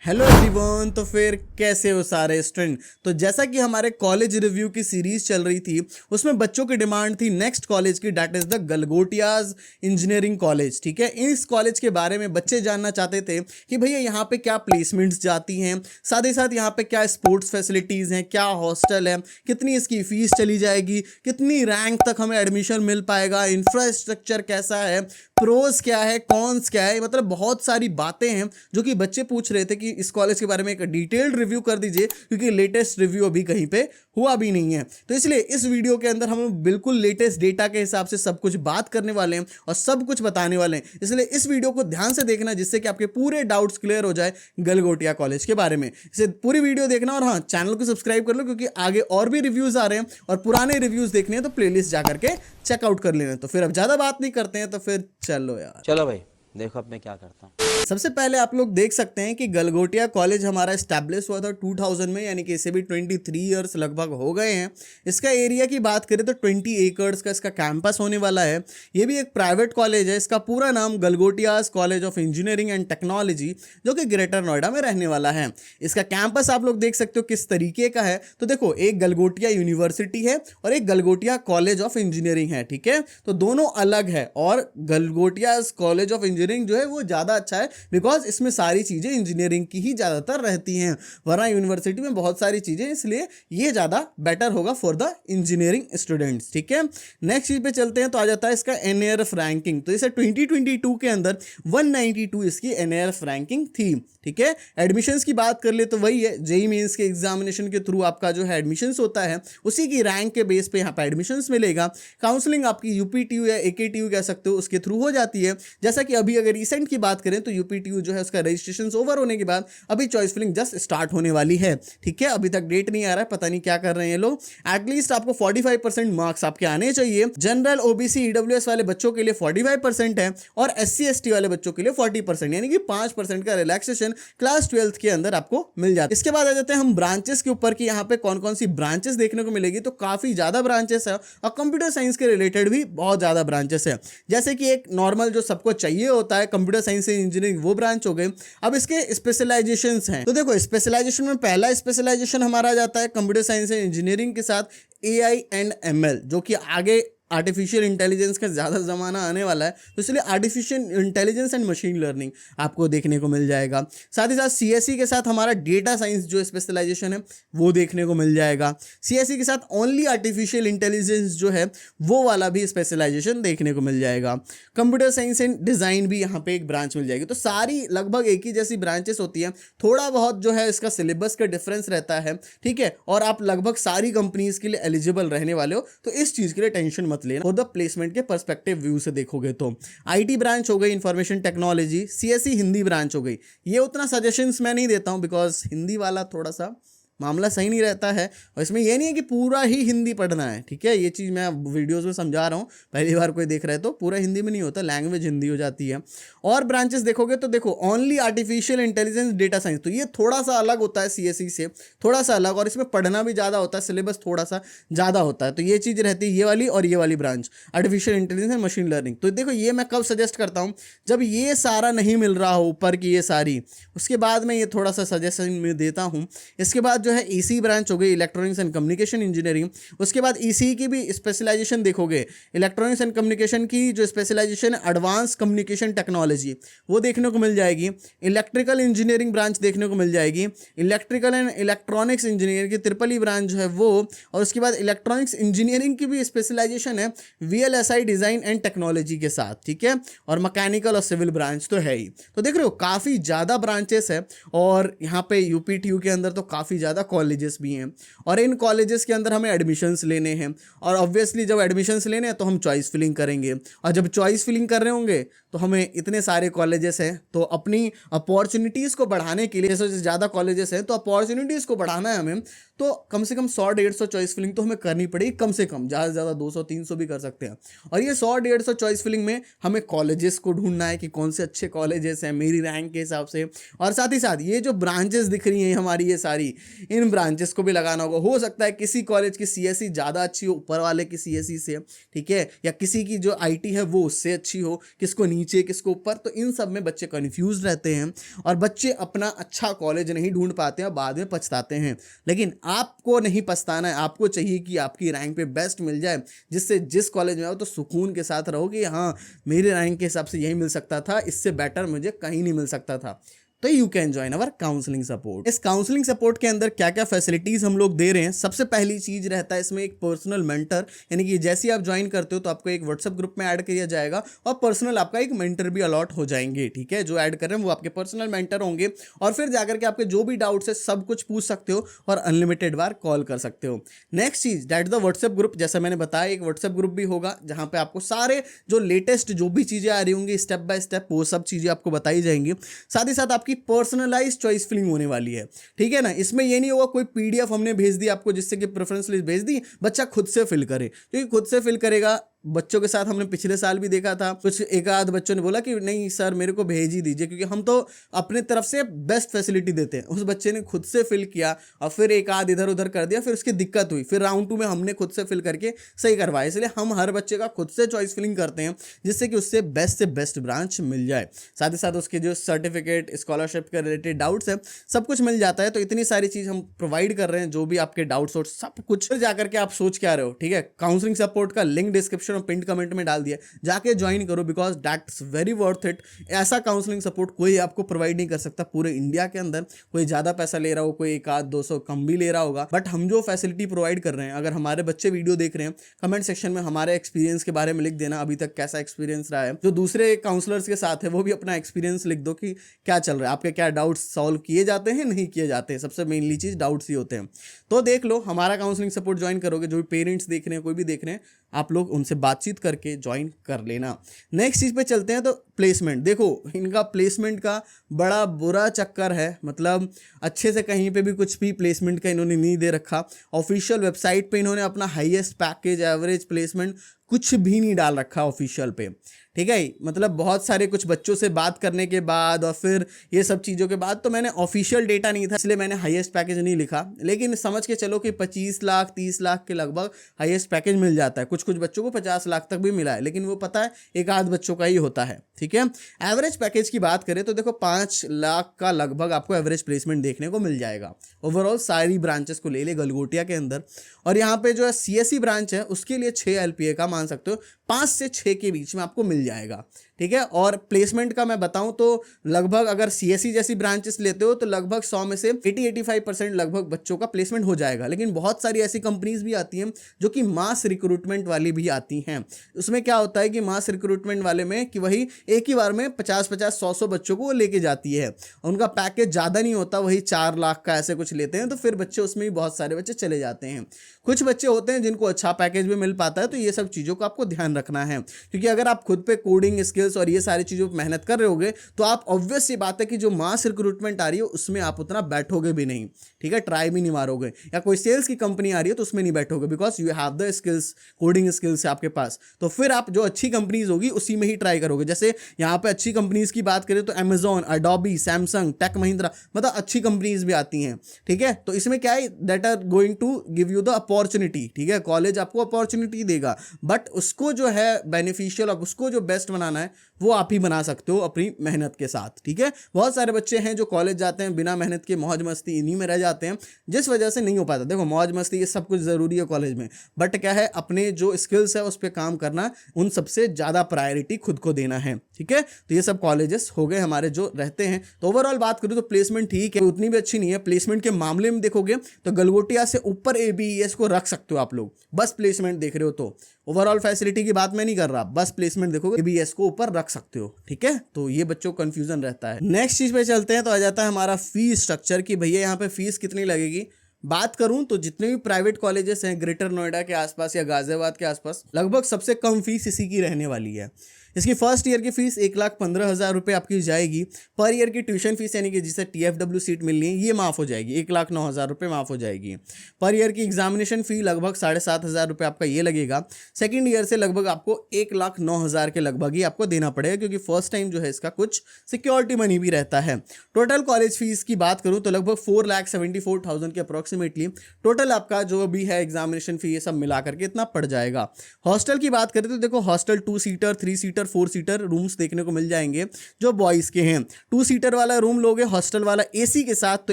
Hello everyone. तो फिर कैसे हो सारे स्टूडेंट। तो जैसा कि हमारे कॉलेज रिव्यू की सीरीज चल रही थी उसमें बच्चों की डिमांड थी नेक्स्ट कॉलेज की, that is the Galgotias engineering college. ठीक है, इस कॉलेज के बारे में बच्चे जानना चाहते थे कि भैया यहाँ पे क्या प्लेसमेंट्स जाती हैं, साथ ही साथ यहाँ पे क्या स्पोर्ट्स फैसिलिटीज़ हैं, क्या हॉस्टल है, कितनी इसकी फीस चली जाएगी, कितनी रैंक तक हमें एडमिशन मिल पाएगा, इंफ्रास्ट्रक्चर कैसा है, प्रोज क्या है, कॉन्स क्या है। मतलब बहुत सारी बातें हैं जो कि बच्चे पूछ रहे थे कि इस कॉलेज के बारे में एक डिटेल्ड रिव्यू कर दीजिए, क्योंकि लेटेस्ट रिव्यू अभी कहीं पे हुआ भी नहीं है। तो इसलिए इस वीडियो के अंदर हम बिल्कुल लेटेस्ट डेटा के हिसाब से सब कुछ बात करने वाले हैं और सब कुछ बताने वाले हैं। इसलिए इस वीडियो को ध्यान से देखना जिससे कि आपके पूरे डाउट्स क्लियर हो जाए गलगोटिया कॉलेज के बारे में। इसे पूरी वीडियो देखना और हाँ, चैनल को सब्सक्राइब कर लो क्योंकि आगे और भी रिव्यूज आ रहे हैं और पुराने रिव्यूज देखने हैं तो प्लेलिस्ट जाकर के चेकआउट कर लेना। तो फिर अब ज्यादा बात नहीं करते हैं, तो फिर चलो यार। चलो भाई, देखो अब मैं क्या करता हूँ। सबसे पहले आप लोग देख सकते हैं कि गलगोटिया कॉलेज हमारा स्टैब्लिश हुआ था 2000 में, यानी कि इसे भी 23 ईयर्स लगभग हो गए हैं। इसका एरिया की बात करें तो 20 एकड़्स का इसका कैंपस होने वाला है। ये भी एक प्राइवेट कॉलेज है। इसका पूरा नाम Galgotias college of engineering and technology, जो कि ग्रेटर नोएडा में रहने वाला है। इसका कैंपस आप लोग देख सकते हो किस तरीके का है। तो देखो, एक गलगोटिया यूनिवर्सिटी है और एक गलगोटिया कॉलेज ऑफ इंजीनियरिंग है। ठीक है, तो दोनों अलग है और गलगोटिया कॉलेज ऑफ इंजीनियरिंग जो है वो ज़्यादा अच्छा है बिकॉज इसमें सारी चीज़ें इंजीनियरिंग की ही ज़्यादातर रहती हैं, वरना यूनिवर्सिटी में बहुत सारी चीज़ें, इसलिए ये ज़्यादा बेटर होगा फॉर द इंजीनियरिंग स्टूडेंट्स। ठीक है, नेक्स्ट चीज़ पे चलते हैं। तो आ जाता है इसका NARF रैंकिंग। तो इसे 2022 के अंदर 192 इसकी NARF रैंकिंग थी। ठीक है, एडमिशन्स की बात कर ले तो वही है, जेई मेंस के एग्जामिनेशन के थ्रू आपका जो है एडमिशन्स होता है, उसी की रैंक के बेस पे यहाँ पे एडमिशन्स मिलेगा। काउंसलिंग आपकी UPTU या AKTU कह सकते हो उसके थ्रू हो जाती है। जैसा कि अभी अगर रिसेंट की बात करें तो UPTU जो है उसका रजिस्ट्रेशन ओवर होने के बाद अभी चॉइस फिलिंग जस्ट स्टार्ट होने वाली है। ठीक है, अभी तक डेट नहीं आ रहा है, पता नहीं क्या कर रहे हैं ये लोग। एटलीस्ट आपको 45% मार्क्स आपके आने चाहिए। जनरल, OBC, EWS वाले बच्चों के लिए 45% है और SC ST वाले बच्चों के लिए 40%, यानी कि 5% का रिलैक्सेशन क्लास 12th के अंदर आपको मिल जाता है। इसके बाद आ जाते हैं हम ब्रांचेस के ऊपर कि यहाँ पे कौन कौन सी ब्रांचेस देखने को मिलेगी। तो काफी ज्यादा ब्रांचेस है और कंप्यूटर साइंस के रिलेटेड भी बहुत ज्यादा ब्रांचेस है। जैसे कि एक नॉर्मल जो सबको चाहिए होता है कंप्यूटर साइंस से इंजीनियरिंग, वो ब्रांच हो गई। अब इसके स्पेशलाइजेशंस हैं। तो देखो, स्पेशलाइजेशन में पहला स्पेशलाइजेशन हमारा जाता है कंप्यूटर साइंस एंड इंजीनियरिंग के साथ AI एंड ML, जो कि आगे आर्टिफिशियल इंटेलिजेंस का ज़्यादा ज़माना आने वाला है, तो इसलिए artificial intelligence and machine learning आपको देखने को मिल जाएगा। साथ ही साथ CSE के साथ हमारा डेटा साइंस जो स्पेशलाइजेशन है वो देखने को मिल जाएगा। CSE के साथ ओनली आर्टिफिशियल इंटेलिजेंस जो है वो वाला भी स्पेशलाइजेशन देखने को मिल जाएगा। कंप्यूटर साइंस एंड डिज़ाइन भी यहाँ पे एक ब्रांच मिल जाएगी। तो सारी लगभग एक ही जैसी ब्रांचेस होती हैं, थोड़ा बहुत जो है इसका सिलेबस का डिफरेंस रहता है। ठीक है, और आप लगभग सारी कंपनीज के लिए एलिजिबल रहने वाले हो, तो इस चीज़ के लिए टेंशन मत लेना। फॉर द प्लेसमेंट के पर्सपेक्टिव व्यू से देखोगे तो IT ब्रांच हो गई, information technology, CSE Hindi branch हो गई। ये उतना सजेशंस मैं नहीं देता हूँ बिकॉज हिंदी वाला थोड़ा सा मामला सही नहीं रहता है और इसमें यह नहीं है कि पूरा ही हिंदी पढ़ना है। ठीक है, ये चीज़ मैं वीडियोस में समझा रहा हूँ, पहली बार कोई देख रहा है तो पूरा हिंदी में नहीं होता, लैंग्वेज हिंदी हो जाती है। और ब्रांचेस देखोगे तो देखो, only artificial intelligence, data science, तो ये थोड़ा सा अलग होता है CSE से, थोड़ा सा अलग, और इसमें पढ़ना भी ज़्यादा होता है, सिलेबस थोड़ा सा ज़्यादा होता है। तो ये चीज़ रहती है, ये वाली और ये वाली branch artificial intelligence and machine learning. तो देखो, ये मैं कब सजेस्ट करता हूँ, जब ये सारा नहीं मिल रहा हो ऊपर की ये सारी, उसके बाद में ये थोड़ा सा सजेशन में देता हूँ। इसके बाद जो है EC ब्रांच हो गई, इलेक्ट्रॉनिक्स एंड कम्युनिकेशन इंजीनियरिंग। उसके बाद EC की भी स्पेशलाइजेशन देखोगे, इलेक्ट्रॉनिक्स एंड कम्युनिकेशन की जो स्पेशलाइजेशन है एडवांस कम्युनिकेशन टेक्नोलॉजी, वो देखने को मिल जाएगी। इलेक्ट्रिकल इंजीनियरिंग ब्रांच देखने को मिल जाएगी। इलेक्ट्रिकल एंड इलेक्ट्रॉनिक्स इंजीनियरिंग की ट्रिपल E ब्रांच जो है वो, और उसके बाद इलेक्ट्रॉनिक्स इंजीनियरिंग की भी स्पेशलाइजेशन है VLSI डिज़ाइन एंड टेक्नोलॉजी के साथ। ठीक है, और मैकेनिकल और सिविल ब्रांच तो है ही। तो देख रहे हो, काफ़ी ज़्यादा ब्रांचेस है और यहाँ पे UPTU के अंदर तो काफ़ी ज़्यादा कॉलेजेस भी हैं और इन कॉलेजेस के अंदर हमें एडमिशन्स लेने हैं और ऑब्वियसली जब एडमिशन्स लेने हैं तो हम चॉइस फिलिंग करेंगे और जब चॉइस फिलिंग कर रहे होंगे तो हमें इतने सारे कॉलेजेस हैं, तो अपनी अपॉर्चुनिटीज़ को बढ़ाने के लिए, जैसे ज़्यादा कॉलेजेस हैं तो अपॉर्चुनिटीज़ को बढ़ाना है हमें, तो कम से कम 100-150 चॉइस फिलिंग तो हमें करनी पड़ेगी, कम से कम, ज़्यादा से ज़्यादा 200-300 भी कर सकते हैं। और ये 100-150 चॉइस फिलिंग में हमें कॉलेजेस को ढूंढना है कि कौन से अच्छे कॉलेजेस हैं मेरी रैंक के हिसाब से। और साथ ही साथ ये जो ब्रांचेस दिख रही हैं हमारी, ये सारी, इन ब्रांचेस को भी लगाना होगा। हो सकता है किसी कॉलेज की सीएसई ज़्यादा अच्छी हो ऊपर वाले की सीएसई से, ठीक है, या किसी की जो आईटी है वो उससे अच्छी हो, किसको नीचे किसको ऊपर, तो इन सब में बच्चे कन्फ्यूज रहते हैं और बच्चे अपना अच्छा कॉलेज नहीं ढूंढ पाते हैं, बाद में पछताते हैं। लेकिन आपको नहीं पछताना है, आपको चाहिए कि आपकी रैंक पे बेस्ट मिल जाए, जिससे जिस कॉलेज में आओ तो सुकून के साथ रहो कि हाँ मेरे रैंक के हिसाब से यही मिल सकता था, इससे बेटर मुझे कहीं नहीं मिल सकता था। तो you can join our counselling support. इस काउंसलिंग सपोर्ट के अंदर क्या क्या फैसिलिटीज हम लोग दे रहे हैं, सबसे पहली चीज रहता है इसमें एक पर्सनल मेंटर, यानी कि जैसे ही आप ज्वाइन करते हो तो आपको एक व्हाट्सएप ग्रुप में ऐड किया जाएगा और पर्सनल आपका एक मेंटर भी अलॉट हो जाएंगे, ठीक है, जो ऐड कर रहे हैं वो आपके पर्सनल मेंटर होंगे और फिर जाकर के आपके जो भी डाउट्स है सब कुछ पूछ सकते हो और अनलिमिटेड बार कॉल कर सकते हो। नेक्स्ट चीज दैट द व्हाट्सएप ग्रुप, जैसा मैंने बताया एक व्हाट्सएप ग्रुप भी होगा जहां पे आपको सारे जो लेटेस्ट जो भी चीजें आ रही होंगी स्टेप बाय स्टेप वो सब चीजें आपको बताई जाएंगी। साथ ही साथ आपकी पर्सनलाइज चॉइस फिलिंग होने वाली है, ठीक है ना। इसमें ये नहीं होगा कोई पीडीएफ हमने भेज दी आपको जिससे कि प्रेफरेंस लिस्ट भेज दी, बच्चा खुद से फिल करे, क्योंकि खुद से फिल करेगा। बच्चों के साथ हमने पिछले साल भी देखा था, कुछ एक आध बच्चों ने बोला कि नहीं सर मेरे को भेज ही दीजिए, क्योंकि हम तो अपने तरफ से बेस्ट फैसिलिटी देते हैं। उस बच्चे ने खुद से फिल किया और फिर एक आध इधर उधर कर दिया, फिर उसकी दिक्कत हुई, फिर राउंड 2 में हमने खुद से फिल करके सही करवाया। इसलिए हम हर बच्चे का खुद से चॉइस फिलिंग करते हैं जिससे कि उससे बेस्ट ब्रांच मिल जाए। साथ ही साथ उसके जो सर्टिफिकेट स्कॉलरशिप के रिलेटेड डाउट्स है सब कुछ मिल जाता है। तो इतनी सारी चीज हम प्रोवाइड कर रहे हैं, जो भी आपके डाउट्स और सब कुछ। फिर जाकर के आप सोच क्या रहे हो, ठीक है, काउंसलिंग सपोर्ट का लिंक डिस्क्रिप्शन और पिन कमेंट में डाल दिया, जाके ज्वाइन करो because that's very worth it. ऐसा काउंसलिंग सपोर्ट कोई आपको प्रोवाइड नहीं कर सकता पूरे इंडिया के अंदर। कोई ज्यादा पैसा ले रहा हो, कोई 1 आध 200 कम भी ले रहा होगा, बट हम जो फैसिलिटी प्रोवाइड कर रहे हैं, अगर हमारे बच्चे वीडियो देख रहे हैं कमेंट सेक्शन में हमारे एक्सपीरियंस के बारे में लिख देना, अभी तक कैसा एक्सपीरियंस रहा है। जो दूसरे काउंसलर्स के साथ है वो भी अपना एक्सपीरियंस लिख दो कि क्या चल रहा है, आपके क्या डाउट्स सॉल्व किए जाते हैं नहीं किए जाते हैं। सबसे मेनली चीज डाउट्स ही होते हैं। तो देख लो हमारा काउंसलिंग सपोर्ट ज्वाइन करोगे, जो भी पेरेंट्स देख रहे हैं कोई भी देख रहे हैं, आप लोग उनसे बातचीत करके ज्वाइन कर लेना। नेक्स्ट चीज पे चलते हैं। तो प्लेसमेंट, देखो इनका प्लेसमेंट का बड़ा बुरा चक्कर है, मतलब अच्छे से कहीं पे भी कुछ भी प्लेसमेंट का इन्होंने नहीं दे रखा। ऑफिशियल वेबसाइट पे इन्होंने अपना हाईएस्ट पैकेज एवरेज प्लेसमेंट कुछ भी नहीं डाल रखा ऑफिशियल पे, ठीक है। मतलब बहुत सारे कुछ बच्चों से बात करने के बाद और फिर ये सब चीज़ों के बाद, तो मैंने ऑफिशियल डेटा नहीं था इसलिए मैंने हाईएस्ट पैकेज नहीं लिखा, लेकिन समझ के चलो कि 25 लाख 30 लाख के लगभग हाईएस्ट पैकेज मिल जाता है। कुछ कुछ बच्चों को 50 लाख तक भी मिला है, लेकिन वो पता है एक आध बच्चों का ही होता है, ठीक है। एवरेज पैकेज की बात करें तो देखो 5 लाख का लगभग आपको एवरेज प्लेसमेंट देखने को मिल जाएगा ओवरऑल सारी ब्रांचेस को ले गलगोटिया के अंदर। और यहाँ पे जो है सीएसई ब्रांच है उसके लिए 6 LPA का मान सकते हो, 5 से 6 के बीच में आपको मिल जाएगा, ठीक है। और प्लेसमेंट का मैं बताऊं तो लगभग अगर सीएसई जैसी ब्रांचेस लेते हो तो लगभग 100 में से 80-85% लगभग बच्चों का प्लेसमेंट हो जाएगा। लेकिन बहुत सारी ऐसी कंपनीज भी आती हैं जो कि मास रिक्रूटमेंट वाली भी आती हैं। उसमें क्या होता है कि मास रिक्रूटमेंट वाले में कि वही एक ही बार में 50-50 100-100 बच्चों को लेके जाती है, उनका पैकेज ज़्यादा नहीं होता, वही 4 लाख का ऐसे कुछ लेते हैं, तो फिर बच्चे उसमें भी बहुत सारे बच्चे चले जाते हैं। कुछ बच्चे होते हैं जिनको अच्छा पैकेज भी मिल पाता है, तो ये सब चीज़ों को आपको ध्यान रखना है, क्योंकि अगर आप खुद पे कोडिंग स्किल्स और ये सारी चीज़ों पर मेहनत कर रहे होगे तो आप ऑब्वियस सी बात है कि जो मास रिक्रूटमेंट आ रही है उसमें आप उतना बैठोगे भी नहीं, ठीक है, ट्राई भी नहीं मारोगे। या कोई सेल्स की कंपनी आ रही है तो उसमें नहीं बैठोगे because you have the skills, coding skills है आपके पास, तो फिर आप जो अच्छी कंपनीज होगी उसी में ही ट्राई करोगे। जैसे यहाँ पे अच्छी कंपनीज की बात करें तो Amazon, Adobe, Samsung, Tech Mahindra, मतलब अच्छी कंपनीज भी आती हैं, ठीक है। तो इसमें क्या है, that are going to give you the opportunity, ठीक है, कॉलेज आपको अपॉर्चुनिटी देगा, बट उसको जो है बेनिफिशियल और उसको जो बेस्ट बनाना है वो आप ही बना सकते हो अपनी मेहनत के साथ, ठीक है। बहुत सारे बच्चे हैं जो कॉलेज जाते हैं बिना मेहनत के, मौज मस्ती इन्हीं में रह जाते हैं, जिस वजह से नहीं हो पाता। देखो मौज मस्ती ये सब कुछ ज़रूरी है कॉलेज में, बट क्या है अपने जो स्किल्स है उस पर काम करना, उन सबसे ज़्यादा प्रायोरिटी खुद को देना है, ठीक है। तो ये सब कॉलेजेस हो गए हमारे जो रहते हैं। तो ओवरऑल बात करूँ तो प्लेसमेंट ठीक है, उतनी भी अच्छी नहीं है। प्लेसमेंट के मामले में देखोगे तो गलगोटिया से ऊपर ABES को रख सकते हो आप लोग, बस प्लेसमेंट देख रहे हो तो। ओवरऑल फैसिलिटी की बात मैं नहीं कर रहा, बस प्लेसमेंट देखोगे ABES को ऊपर रख सकते हो, ठीक है। तो ये बच्चों को कंफ्यूजन रहता है। नेक्स्ट चीज पे चलते हैं तो आ जाता है हमारा फीस स्ट्रक्चर कि भैया यहाँ पे फीस कितनी लगेगी। बात करूं तो जितने भी प्राइवेट कॉलेजेस हैं ग्रेटर नोएडा के आसपास या गाजियाबाद के आसपास, लगभग सबसे कम फीस इसी की रहने वाली है। इसकी फर्स्ट ईयर की फीस 1,15,000 रुपये आपकी जाएगी। पर ईयर की ट्यूशन फीस यानी कि जिसे TFW सीट मिलनी है ये माफ़ हो जाएगी, 1,09,000 रुपये माफ़ हो जाएगी। पर ईयर की एग्जामिनेशन फ़ी लगभग 7,500 रुपये आपका ये लगेगा। सेकेंड ईयर से लगभग आपको 1,09,000 के लगभग ही आपको देना पड़ेगा, क्योंकि फर्स्ट टाइम जो है इसका कुछ सिक्योरिटी मनी भी रहता है। टोटल कॉलेज फीस की बात करूँ तो लगभग 4,74,000 के अप्रॉक्सीमेटली टोटल आपका जो भी है एग्जामिनेशन फी ये सब मिला करके इतना पड़ जाएगा। हॉस्टल की बात करें तो देखो hostel 2 seater 3 seater 4 seater rooms देखने को मिल जाएंगे जो बॉयज़ के हैं। 2 सीटर वाला रूम लोगे हॉस्टल वाला AC के साथ तो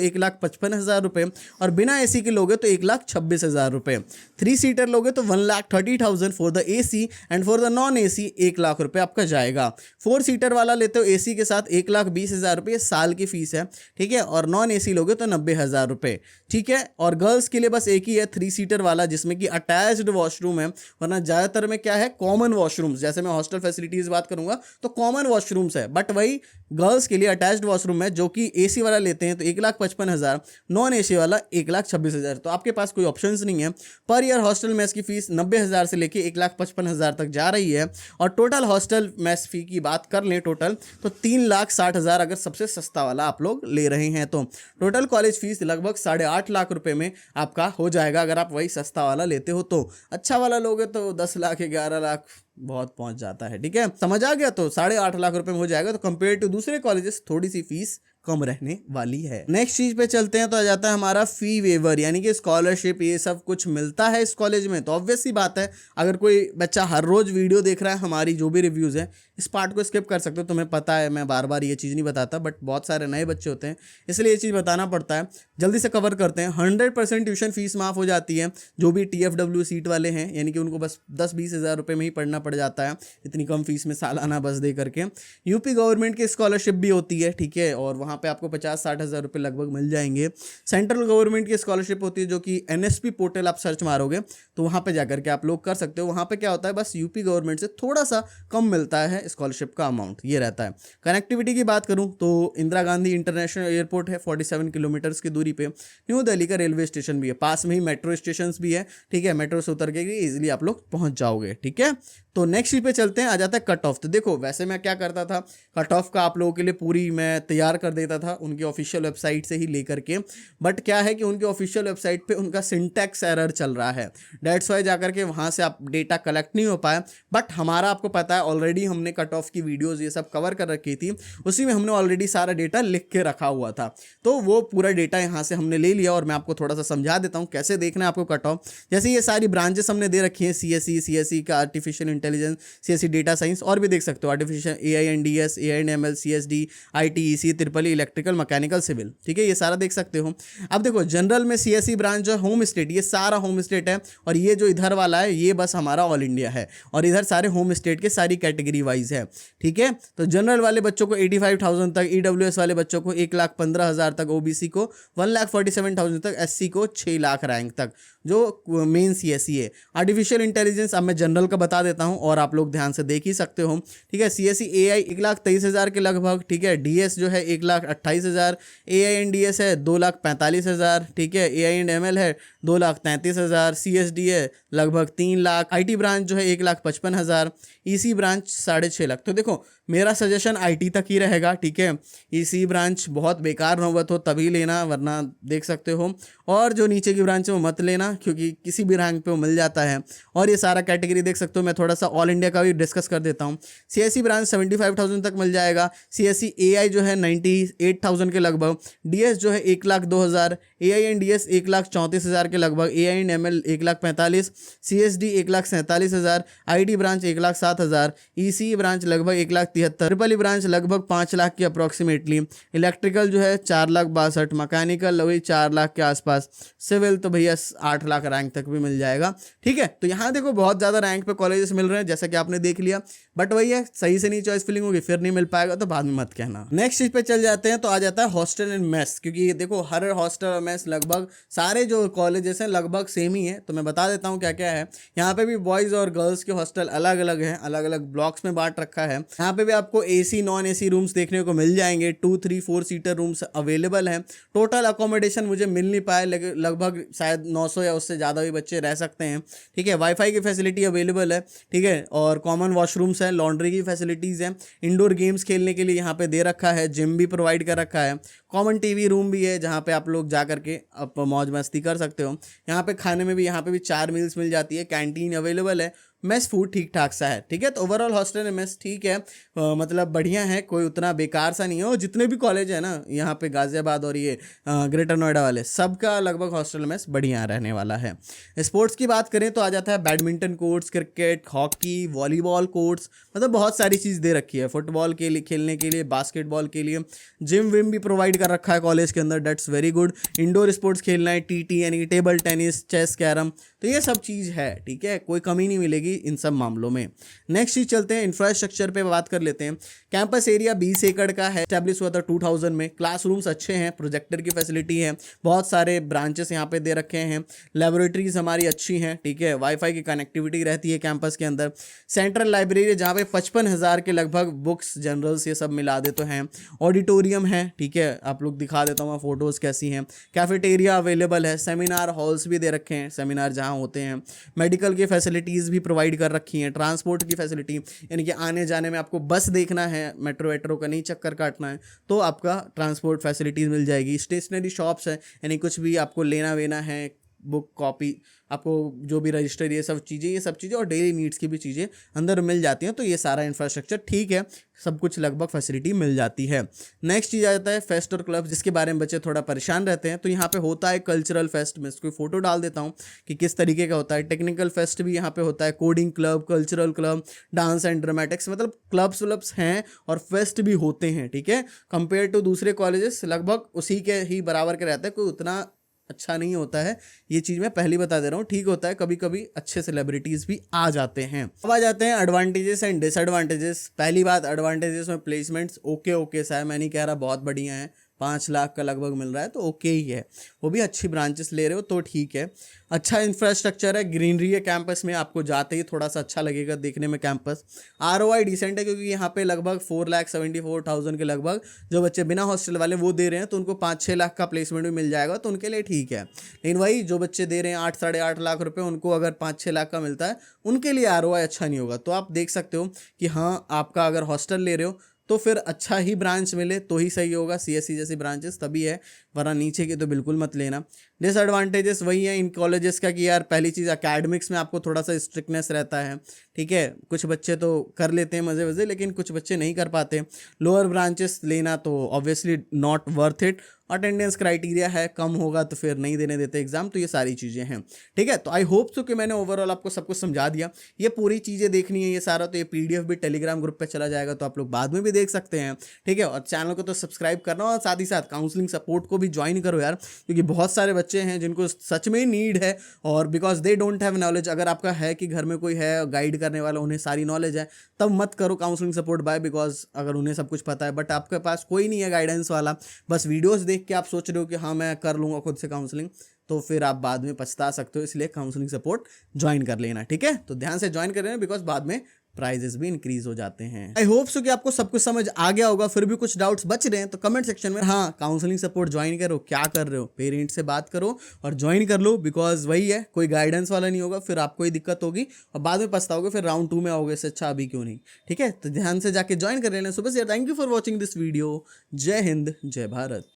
1,55,000 रुपये, और बिना AC के लोगे तो 1,26,000 रुपये। 3 सीटर लोगे तो 1,30,000 for the AC and for the non AC 1,00,000 रुपये आपका जाएगा। 4 सीटर वाला लेते हो AC के साथ 1,20,000 रुपये साल की फीस है, ठीक है, और नॉन AC लोगे तो 90,000 रुपये, ठीक है। और गर्ल्स के लिए बस एक ही है 3 सीटर वाला जिसमें कि अटैच्ड वॉशरूम है, वरना ज़्यादातर में क्या है कॉमन वॉशरूम्स, जैसे मैं हॉस्टल फैसिलिटीज़ बात करूंगा तो कॉमन वॉशरूम्स है, बट वही गर्ल्स के लिए अटैच्ड वॉशरूम है जो कि AC वाला लेते हैं तो 1,55,000, नॉन AC वाला 1,26,000। तो आपके पास कोई ऑप्शंस नहीं है। पर ईयर हॉस्टल मेस की फीस 90,000 से लेके 1,55,000 तक जा रही है, और टोटल हॉस्टल मेस फी की बात कर लें टोटल तो 3,60,000 अगर सबसे सस्ता वाला आप लोग ले रहे हैं तो टोटल कॉलेज फीस लगभग 8.5 लाख रुपए में आपका हो जाएगा अगर आप वही सस्ता वाला लेते हो। तो अच्छा वाला लोगे तो 10 लाख 11 लाख बहुत पहुंच जाता है, ठीक है, समझ आ गया। तो 8.5 लाख रुपए में हो जाएगा। तो कंपेयर टू दूसरे कॉलेजेस थोड़ी सी फीस कम रहने वाली है। नेक्स्ट चीज पे चलते हैं तो आ जाता है हमारा फी वेवर, यानी कि स्कॉलरशिप ये सब कुछ मिलता है इस कॉलेज में। तो ऑब्वियस सी बात है अगर कोई बच्चा हर रोज वीडियो देख रहा है हमारी जो भी रिव्यूज है, इस पार्ट को स्किप कर सकते हो। तुम्हें पता है मैं बार बार ये चीज़ नहीं बताता, बट बहुत सारे नए बच्चे होते हैं इसलिए ये चीज़ बताना पड़ता है। जल्दी से कवर करते हैं। 100% ट्यूशन फीस माफ़ हो जाती है जो भी TFW सीट वाले हैं, यानी कि उनको बस 10-20 हज़ार रुपये में ही पढ़ना पड़ जाता है इतनी कम फीस में सालाना बस दे करके। यूपी गवर्नमेंट की स्कॉलरशिप भी होती है, ठीक है, और वहाँ पे आपको 50-60 हज़ार रुपये लगभग मिल जाएंगे। सेंट्रल गवर्नमेंट की स्कॉलरशिप होती है जो कि NSP पोर्टल आप सर्च मारोगे तो वहाँ पे जाकर के आप लोग कर सकते हो। वहाँ पे क्या होता है बस यूपी गवर्नमेंट से थोड़ा सा कम मिलता है स्कॉलरशिप का अमाउंट, ये रहता है। कनेक्टिविटी की बात करूँ तो इंदिरा गांधी इंटरनेशनल एयरपोर्ट है 47 किलोमीटर्स की दूरी पे। न्यू दिल्ली का रेलवे स्टेशन भी है, पास में ही मेट्रो स्टेशन भी है, ठीक है, मेट्रो से उतर के इजीली आप लोग पहुंच जाओगे, ठीक है। तो नेक्स्ट चीज पे चलते हैं, आ जाता है कट ऑफ। तो देखो वैसे मैं क्या करता था, कट ऑफ का आप लोगों के लिए पूरी मैं तैयार कर देता था उनकी ऑफिशियल वेबसाइट से ही लेकर के, बट क्या है कि उनकी ऑफिशियल वेबसाइट पे उनका सिंटैक्स एरर चल रहा है, डेट्स वाई जाकर के वहाँ से आप डेटा कलेक्ट नहीं हो पाया। बट हमारा आपको पता है ऑलरेडी हमने कट ऑफ की वीडियोज़ ये सब कवर कर रखी थी, उसी में हमने ऑलरेडी सारा डेटा लिख के रखा हुआ था, तो वो पूरा डेटा यहाँ से हमने ले लिया। और मैं आपको थोड़ा सा समझा देता हूँ कैसे देखना है आपको कट ऑफ। जैसे ये सारी ब्रांचेस हमने दे रखी हैं, CSE का artificial intelligence, CSE data science, और भी देख सकते हो artificial AI&DS, AI&ML, CSD, IT, EC, triple electrical, mechanical, civil, ठीक है, ये सारा देख सकते हो। अब देखो जनरल में CSE ब्रांच जो होम स्टेट, ये सारा होम स्टेट है, और ये जो इधर वाला है ये बस हमारा ऑल इंडिया है, और इधर सारे होम स्टेट के सारी कैटेगरी वाइज है, ठीक है। तो जनरल वाले बच्चों को 85,000 तक, EWS वाले बच्चों को 1,15,000 तक, OBC को 1,47,000 तक, SC को 6 लाख रैंक तक, जो मेन CSE है। आर्टिफिशियल इंटेलिजेंस अब मैं जनरल का बता देता हूं और आप लोग ध्यान से देख ही सकते हो, ठीक है। CSE AI 1,23,000 के लगभग, ठीक है। DS जो है 1,28,000, AI&DS है 2,45,000, ठीक है। AI&ML है 2,33,000, CSD है लगभग 3 लाख, IT ब्रांच जो है 1,55,000, EC ब्रांच 6.5 लाख। तो देखो मेरा सजेशन IT तक ही रहेगा, ठीक है। EC ब्रांच बहुत बेकार नौबत हो तभी लेना, वरना देख सकते हो, और जो नीचे की ब्रांच है वो मत लेना क्योंकि किसी भी रैंक पे वो मिल जाता है। और ये सारा कैटेगरी देख सकते हो। मैं थोड़ा सा ऑल इंडिया का भी डिस्कस कर देता हूँ। CSE ब्रांच 75,000 तक मिल जाएगा, CSE AI जो है 98,000 के लगभग, DS जो है 1,02,000, AI&DS 1,34,000 के लगभग, AI&ML 1,45,000, CSD 1,47,000, IT branch 1,07,000, EC branch लगभग 1,73,000, ट्रिपल ब्रांच लगभग 5 लाख की अप्रॉक्सीमेटली, इलेक्ट्रिकल जो है 4,62,000, मैकेनिकल वही 4 लाख के आसपास, सिविल तो भैया 8 लाख रैंक तक भी मिल जाएगा, ठीक है। तो यहाँ देखो बहुत ज़्यादा रैंक पे कॉलेजेस मिल रहे हैं जैसा कि आपने देख लिया, बट वही है सही से नहीं चॉइस फिलिंग होगी फिर नहीं मिल पाएगा, तो बाद में मत कहना। नेक्स्ट चीज पे चल जाते जाते हैं तो आ जाता है हॉस्टल एंड मेस, क्योंकि देखो हर हॉस्टल और मेस लगभग सारे जो कॉलेजेस हैं लगभग सेम ही है। तो मैं बता देता हूँ क्या क्या है। यहाँ पे भी बॉयज़ और गर्ल्स के हॉस्टल अलग अलग हैं, अलग अलग ब्लॉक्स में बांट रखा है। यहाँ पे भी आपको AC नॉन AC रूम्स देखने को मिल जाएंगे, 2, 3, 4 सीटर रूम्स अवेलेबल हैं। टोटल अकोमोडेशन मुझे मिल नहीं पाए, लेकिन लगभग शायद 900 या उससे ज़्यादा भी बच्चे रह सकते हैं। ठीक है, वाईफाई की फैसिलिटी अवेलेबल है। ठीक है, और कॉमन वॉशरूम्स हैं, लॉन्ड्री की फैसिलिटीज़ हैं, इंडोर गेम्स खेलने के लिए यहाँ पे दे रखा है, जिम भी प्रोवाइड कर रखा है, कॉमन TV रूम भी है जहाँ पे आप लोग जा करके आप मौज मस्ती कर सकते हो। यहाँ पे खाने में भी यहाँ पे भी 4 मील्स मिल जाती है, कैंटीन अवेलेबल है, मेस फूड ठीक ठाक सा है। ठीक है, तो ओवरऑल हॉस्टल एंड मेस ठीक है, मतलब बढ़िया है, कोई उतना बेकार सा नहीं है। और जितने भी कॉलेज है ना यहाँ पे गाजियाबाद और ये ग्रेटर नोएडा वाले, सबका लगभग हॉस्टल मेस बढ़िया रहने वाला है। स्पोर्ट्स की बात करें तो आ जाता है badminton courts, cricket, hockey, volleyball courts, मतलब बहुत सारी चीज़ दे रखी है। फुटबॉल के लिए खेलने के लिए, बास्केटबॉल के लिए, जिम विम भी प्रोवाइड कर रखा है कॉलेज के अंदर, that's very good. Indoor sports खेलना है, TT यानी कि टेबल टेनिस, चेस, कैरम, तो ये सब चीज़ है। ठीक है, कोई कमी नहीं मिलेगी इन सब मामलों में। नेक्स्ट चीज चलते हैं इंफ्रास्ट्रक्चर पे बात कर लेते हैं। कैंपस एरिया 20 एकड़ का है, एस्टैब्लिश हुआ था 2000 में। क्लासरूम्स अच्छे हैं, प्रोजेक्टर की फैसिलिटी है, बहुत सारे ब्रांचेस यहाँ पे दे रखे हैं, लेबोरेटरीज हमारी अच्छी हैं। ठीक है, वाईफाई की कनेक्टिविटी रहती है कैंपस के अंदर। सेंट्रल लाइब्रेरी जहाँ पे 55,000 के लगभग बुक्स, जर्नल्स ये सब मिला दे तो हैं। ऑडिटोरियम है, ठीक है, आप लोग दिखा देता हूँ मैं फोटोज़ कैसी हैं। कैफेटेरिया अवेलेबल है, सेमिनार हॉल्स भी दे रखे हैं, सेमिनार जहाँ होते हैं। मेडिकल की फैसिलिटीज़ भी प्रोवाइड कर रखी हैं। ट्रांसपोर्ट की फैसिलिटी यानी कि आने जाने में आपको बस देखना है, मेट्रो वेट्रो का नहीं चक्कर काटना है, तो आपका ट्रांसपोर्ट फैसिलिटीज़ मिल जाएगी। स्टेशनरी शॉप्स है, यानी कुछ भी आपको लेना वेना है, बुक कॉपी, आपको जो भी रजिस्टर, ये सब चीज़ें और डेली नीड्स की भी चीज़ें अंदर मिल जाती हैं। तो ये सारा इंफ्रास्ट्रक्चर ठीक है, सब कुछ लगभग फैसिलिटी मिल जाती है। नेक्स्ट चीज़ आ जाता है फेस्ट और क्लब, जिसके बारे में बच्चे थोड़ा परेशान रहते हैं। तो यहाँ पे होता है कल्चरल फेस्ट, मैं इसको फोटो डाल देता हूँ कि किस तरीके का होता है। टेक्निकल फेस्ट भी यहाँ पे होता है, coding club, cultural club, dance and dramatics, मतलब क्लब्स हैं और फेस्ट भी होते हैं। ठीक है, कंपेयर टू दूसरे कॉलेजेस लगभग उसी के ही बराबर के रहते हैं, कोई उतना अच्छा नहीं होता है। ये चीज़ मैं पहले बता दे रहा हूँ, ठीक होता है, कभी कभी अच्छे सेलिब्रिटीज़ भी आ जाते हैं। अब आ जाते हैं एडवांटेजेस एंड डिसएडवांटेजेस। पहली बात, एडवांटेजेस में प्लेसमेंट्स ओके सा है, मैं नहीं कह रहा बहुत बढ़िया है, 5 लाख का लगभग मिल रहा है तो ओके ही है, वो भी अच्छी ब्रांचेस ले रहे हो तो ठीक है। अच्छा इंफ्रास्ट्रक्चर है, ग्रीनरी है कैंपस में, आपको जाते ही थोड़ा सा अच्छा लगेगा देखने में कैंपस। ROI डिसेंट है, क्योंकि यहाँ पे लगभग 4,74,000 के लगभग जो बच्चे बिना हॉस्टल वाले वो दे रहे हैं, तो उनको 5-6 लाख का प्लेसमेंट भी मिल जाएगा, तो उनके लिए ठीक है। लेकिन वही जो बच्चे दे रहे हैं 8-8.5 लाख रुपये, उनको अगर 5-6 लाख का मिलता है, उनके लिए ROI अच्छा नहीं होगा। तो आप देख सकते हो कि हाँ, आपका अगर हॉस्टल ले रहे हो तो फिर अच्छा ही ब्रांच मिले तो ही सही होगा, CSE जैसी ब्रांचेस तभी है, वरना नीचे की तो बिल्कुल मत लेना। डिसएडवांटेजेस वही है इन कॉलेजेस का कि यार पहली चीज़ एकेडमिक्स में आपको थोड़ा सा स्ट्रिक्टनेस रहता है। ठीक है, कुछ बच्चे तो कर लेते हैं मज़े वज़े, लेकिन कुछ बच्चे नहीं कर पाते। लोअर ब्रांचेस लेना तो obviously not worth it. Attendance criteria है, कम होगा तो फिर नहीं देने देते एग्जाम, तो ये सारी चीज़ें हैं। ठीक है, तो आई होप सो कि मैंने ओवरऑल आपको सब कुछ समझा दिया। ये पूरी चीज़ें देखनी है ये सारा, तो ये PDF भी टेलीग्राम ग्रुप पे चला जाएगा, तो आप लोग बाद में भी देख सकते हैं। ठीक है, और चैनल को तो सब्सक्राइब करना, और साथ ही साथ काउंसलिंग सपोर्ट को भी ज्वाइन करो यार, क्योंकि बहुत सारे बच्चे हैं जिनको सच में नीड है, और because they don't have knowledge. अगर आपका है कि घर में कोई है गाइड करने वाला, उन्हें सारी नॉलेज है, तब मत करो काउंसलिंग सपोर्ट बाय, बिकॉज अगर उन्हें सब कुछ पता है बट आपके पास कोई नहीं है गाइडेंस वाला, बस वीडियोस देख के आप सोच रहे हो कि हाँ मैं कर लूँगा खुद से काउंसलिंग, तो फिर आप बाद में पछता सकते हो। इसलिए काउंसलिंग सपोर्ट ज्वाइन कर लेना। ठीक है, तो ध्यान से ज्वाइन कर लेना, बिकॉज बाद में प्राइजेस भी इंक्रीज हो जाते हैं। आई होप सो कि आपको सब कुछ समझ आ गया होगा। फिर भी कुछ डाउट्स बच रहे हैं तो कमेंट सेक्शन में हाँ काउंसलिंग सपोर्ट ज्वाइन करो, क्या कर रहे हो, पेरेंट्स से बात करो और ज्वाइन कर लो, बिकॉज वही है, कोई गाइडेंस वाला नहीं होगा, फिर आपको ही दिक्कत होगी और बाद में पछताओगे, फिर राउंड 2 में आओगे, इससे अच्छा अभी क्यों नहीं। ठीक है, तो ध्यान से जाके ज्वाइन कर लेना सुबह से। Thank you for watching this video. जय हिंद, जय भारत।